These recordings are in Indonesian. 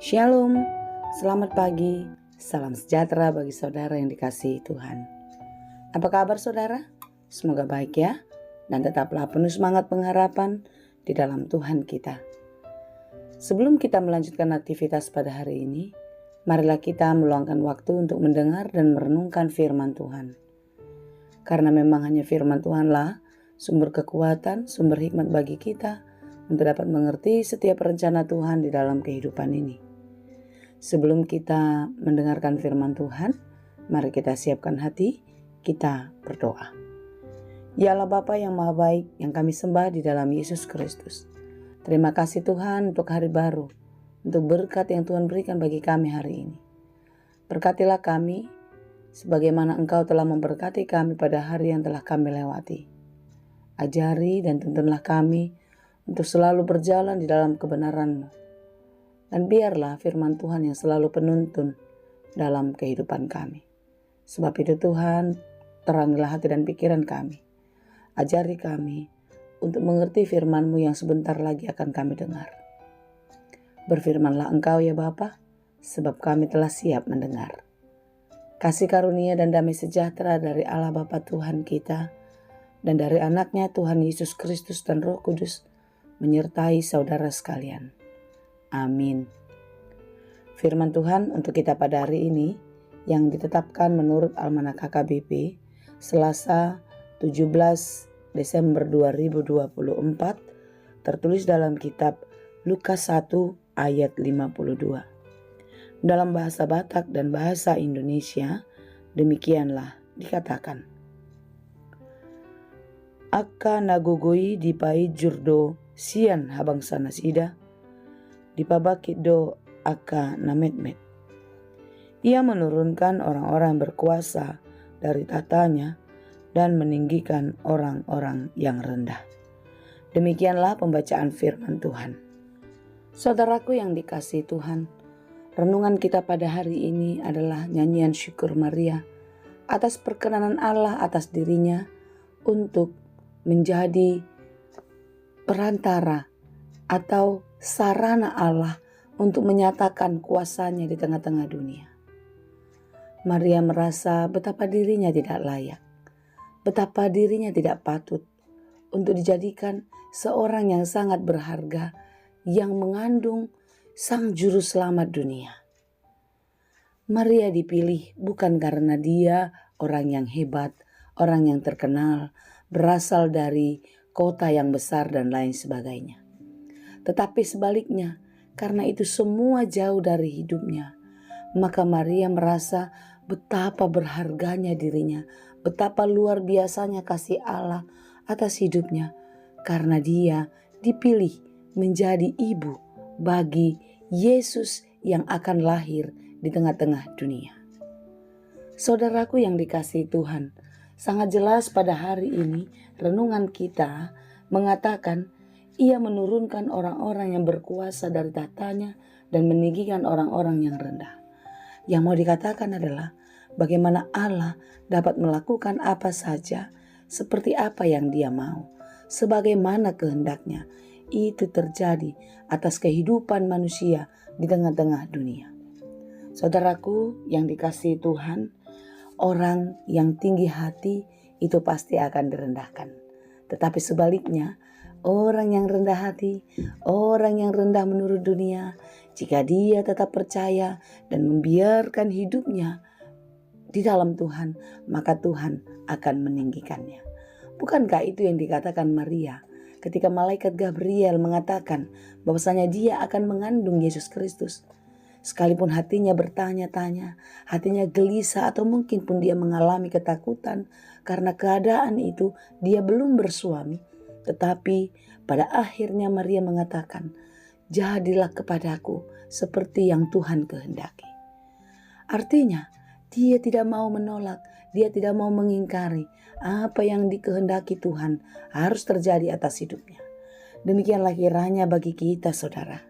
Shalom, selamat pagi, salam sejahtera bagi saudara yang dikasihi Tuhan. Apa kabar saudara? Semoga baik ya, dan tetaplah penuh semangat pengharapan di dalam Tuhan kita. Sebelum kita melanjutkan aktivitas pada hari ini, marilah kita meluangkan waktu untuk mendengar dan merenungkan firman Tuhan. Karena memang hanya firman Tuhanlah sumber kekuatan, sumber hikmat bagi kita untuk dapat mengerti setiap rencana Tuhan di dalam kehidupan ini. Sebelum kita mendengarkan firman Tuhan, mari kita siapkan hati, kita berdoa. Ya Allah Bapa yang Maha Baik, yang kami sembah di dalam Yesus Kristus. Terima kasih Tuhan untuk hari baru, untuk berkat yang Tuhan berikan bagi kami hari ini. Berkatilah kami, sebagaimana Engkau telah memberkati kami pada hari yang telah kami lewati. Ajari dan tuntunlah kami untuk selalu berjalan di dalam kebenaran-Mu. Dan biarlah firman Tuhan yang selalu penuntun dalam kehidupan kami. Sebab itu Tuhan, terangilah hati dan pikiran kami. Ajari kami untuk mengerti firman-Mu yang sebentar lagi akan kami dengar. Berfirmanlah Engkau ya Bapa, sebab kami telah siap mendengar. Kasih karunia dan damai sejahtera dari Allah Bapa Tuhan kita, dan dari anaknya Tuhan Yesus Kristus dan Roh Kudus, menyertai saudara sekalian. Amin. Firman Tuhan untuk kita pada hari ini yang ditetapkan menurut Almanak KKBP Selasa 17 Desember 2024 tertulis dalam kitab Lukas 1 ayat 52. Dalam bahasa Batak dan bahasa Indonesia demikianlah dikatakan. Akka nagugui di pai jurdo sian habang sana sida dipabakit do aka nametmet. Ia menurunkan orang-orang berkuasa dari tatanya dan meninggikan orang-orang yang rendah. Demikianlah pembacaan firman Tuhan. Saudaraku yang dikasihi Tuhan, renungan kita pada hari ini adalah nyanyian syukur Maria atas perkenanan Allah atas dirinya untuk menjadi perantara atau sarana Allah untuk menyatakan kuasanya di tengah-tengah dunia. Maria merasa betapa dirinya tidak layak, betapa dirinya tidak patut untuk dijadikan seorang yang sangat berharga yang mengandung Sang Juru Selamat dunia. Maria dipilih bukan karena dia orang yang hebat, orang yang terkenal, berasal dari kota yang besar dan lain sebagainya. Tetapi sebaliknya, karena itu semua jauh dari hidupnya, maka Maria merasa betapa berharganya dirinya, betapa luar biasanya kasih Allah atas hidupnya, karena dia dipilih menjadi ibu bagi Yesus yang akan lahir di tengah-tengah dunia. Saudaraku yang dikasihi Tuhan, sangat jelas pada hari ini renungan kita mengatakan Ia menurunkan orang-orang yang berkuasa dari tatanya dan meninggikan orang-orang yang rendah. Yang mau dikatakan adalah bagaimana Allah dapat melakukan apa saja seperti apa yang Dia mau, sebagaimana kehendaknya. Itu terjadi atas kehidupan manusia di tengah-tengah dunia. Saudaraku yang dikasihi Tuhan, orang yang tinggi hati itu pasti akan direndahkan. Tetapi sebaliknya, orang yang rendah hati, orang yang rendah menurut dunia, jika dia tetap percaya dan membiarkan hidupnya di dalam Tuhan, maka Tuhan akan meninggikannya. Bukankah itu yang dikatakan Maria ketika malaikat Gabriel mengatakan bahwasanya dia akan mengandung Yesus Kristus? Sekalipun hatinya bertanya-tanya, hatinya gelisah atau mungkin pun dia mengalami ketakutan karena keadaan itu dia belum bersuami. Tetapi pada akhirnya Maria mengatakan, jadilah kepadaku seperti yang Tuhan kehendaki. Artinya dia tidak mau menolak, dia tidak mau mengingkari apa yang dikehendaki Tuhan harus terjadi atas hidupnya. Demikianlah kiranya bagi kita saudara.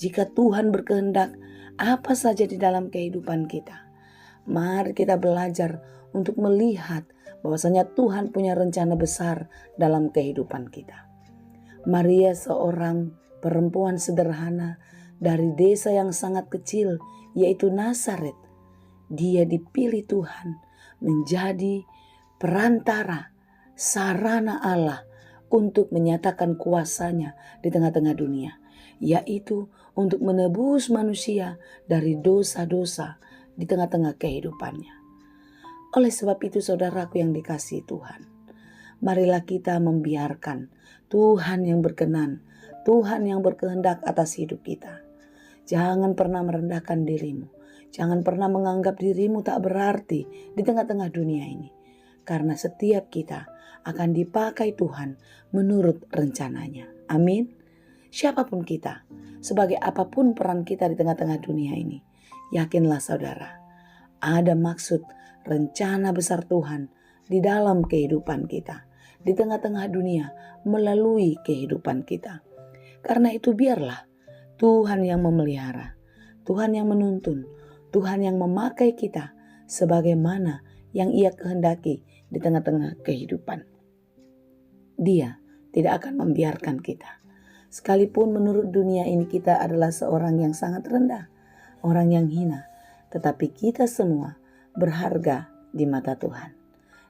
Jika Tuhan berkehendak apa saja di dalam kehidupan kita, mari kita belajar untuk melihat bahwasanya Tuhan punya rencana besar dalam kehidupan kita. Maria seorang perempuan sederhana dari desa yang sangat kecil, yaitu Nazaret. Dia dipilih Tuhan menjadi perantara, sarana Allah untuk menyatakan kuasanya di tengah-tengah dunia, yaitu untuk menebus manusia dari dosa-dosa di tengah-tengah kehidupannya. Oleh sebab itu, saudaraku yang dikasihi Tuhan, marilah kita membiarkan Tuhan yang berkenan, Tuhan yang berkehendak atas hidup kita. Jangan pernah merendahkan dirimu. Jangan pernah menganggap dirimu tak berarti di tengah-tengah dunia ini. Karena setiap kita akan dipakai Tuhan menurut rencananya. Amin. Siapapun kita, sebagai apapun peran kita di tengah-tengah dunia ini, yakinlah saudara, ada maksud rencana besar Tuhan di dalam kehidupan kita, di tengah-tengah dunia melalui kehidupan kita. Karena itu biarlah Tuhan yang memelihara, Tuhan yang menuntun, Tuhan yang memakai kita sebagaimana yang Ia kehendaki di tengah-tengah kehidupan. Dia tidak akan membiarkan kita. Sekalipun menurut dunia ini kita adalah seorang yang sangat rendah, orang yang hina, tetapi kita semua berharga di mata Tuhan.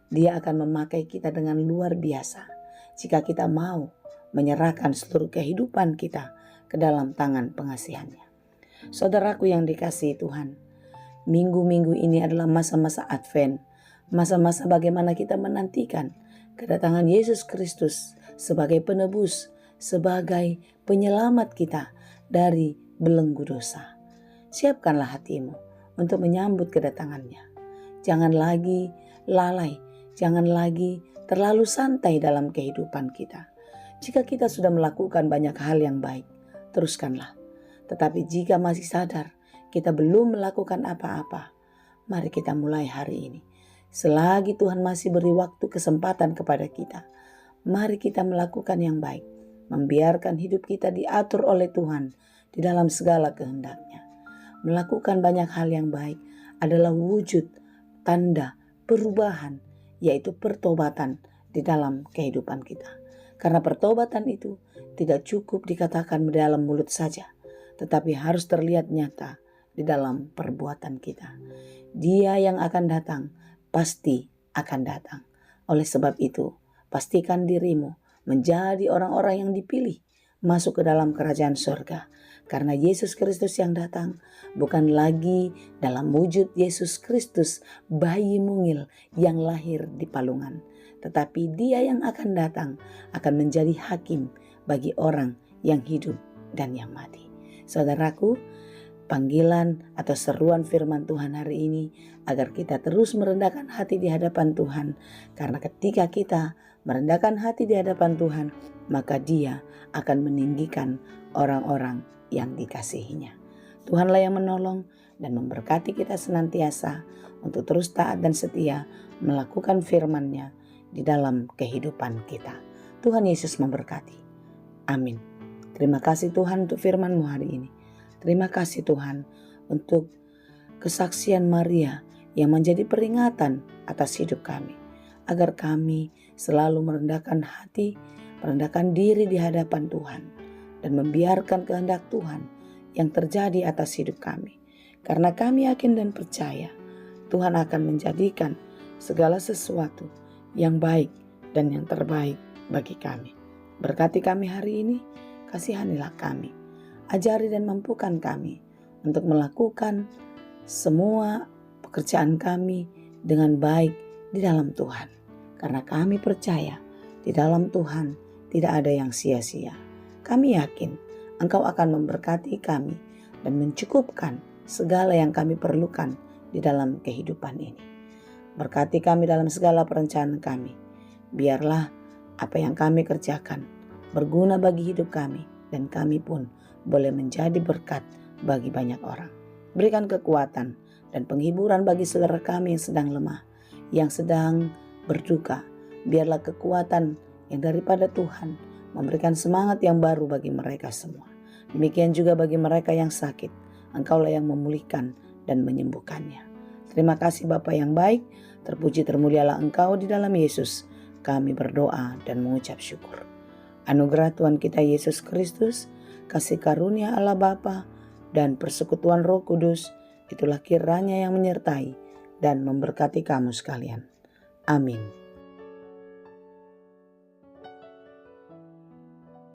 Dia akan memakai kita dengan luar biasa jika kita mau menyerahkan seluruh kehidupan kita ke dalam tangan pengasihannya. Saudaraku yang dikasihi Tuhan, minggu-minggu ini adalah masa-masa Advent, masa-masa bagaimana kita menantikan kedatangan Yesus Kristus sebagai penebus, sebagai penyelamat kita dari belenggu dosa. Siapkanlah hatimu untuk menyambut kedatangannya. Jangan lagi lalai, jangan lagi terlalu santai dalam kehidupan kita. Jika kita sudah melakukan banyak hal yang baik, teruskanlah. Tetapi jika masih sadar kita belum melakukan apa-apa, mari kita mulai hari ini. Selagi Tuhan masih beri waktu kesempatan kepada kita, mari kita melakukan yang baik, membiarkan hidup kita diatur oleh Tuhan di dalam segala kehendak-Nya. Melakukan banyak hal yang baik adalah wujud tanda perubahan, yaitu pertobatan di dalam kehidupan kita. Karena pertobatan itu tidak cukup dikatakan di dalam mulut saja, tetapi harus terlihat nyata di dalam perbuatan kita. Dia yang akan datang pasti akan datang. Oleh sebab itu, pastikan dirimu menjadi orang-orang yang dipilih masuk ke dalam kerajaan surga. Karena Yesus Kristus yang datang bukan lagi dalam wujud Yesus Kristus bayi mungil yang lahir di palungan, tetapi Dia yang akan datang akan menjadi hakim bagi orang yang hidup dan yang mati. Saudaraku, panggilan atau seruan firman Tuhan hari ini agar kita terus merendahkan hati di hadapan Tuhan, karena ketika kita merendahkan hati di hadapan Tuhan, maka Dia akan meninggikan orang-orang yang dikasihinya. Tuhanlah yang menolong dan memberkati kita senantiasa untuk terus taat dan setia melakukan firman-Nya di dalam kehidupan kita. Tuhan Yesus memberkati. Amin. Terima kasih Tuhan untuk firman-Mu hari ini. Terima kasih Tuhan untuk kesaksian Maria yang menjadi peringatan atas hidup kami, agar kami selalu merendahkan hati, merendahkan diri di hadapan Tuhan, dan membiarkan kehendak Tuhan yang terjadi atas hidup kami. Karena kami yakin dan percaya Tuhan akan menjadikan segala sesuatu yang baik dan yang terbaik bagi kami. Berkati kami hari ini, kasihanilah kami, ajari dan mampukan kami untuk melakukan semua pekerjaan kami dengan baik di dalam Tuhan. Karena kami percaya di dalam Tuhan tidak ada yang sia-sia. Kami yakin Engkau akan memberkati kami dan mencukupkan segala yang kami perlukan di dalam kehidupan ini. Berkati kami dalam segala perencanaan kami. Biarlah apa yang kami kerjakan berguna bagi hidup kami, dan kami pun boleh menjadi berkat bagi banyak orang. Berikan kekuatan dan penghiburan bagi saudara kami yang sedang lemah, yang sedang berduka. Biarlah kekuatan yang daripada Tuhan memberikan semangat yang baru bagi mereka semua. Demikian juga bagi mereka yang sakit, Engkaulah yang memulihkan dan menyembuhkannya. Terima kasih Bapa yang baik, terpuji termulialah Engkau di dalam Yesus. Kami berdoa dan mengucap syukur. Anugerah Tuhan kita Yesus Kristus, kasih karunia Allah Bapa, dan persekutuan Roh Kudus, itulah kiranya yang menyertai dan memberkati kamu sekalian. Amin.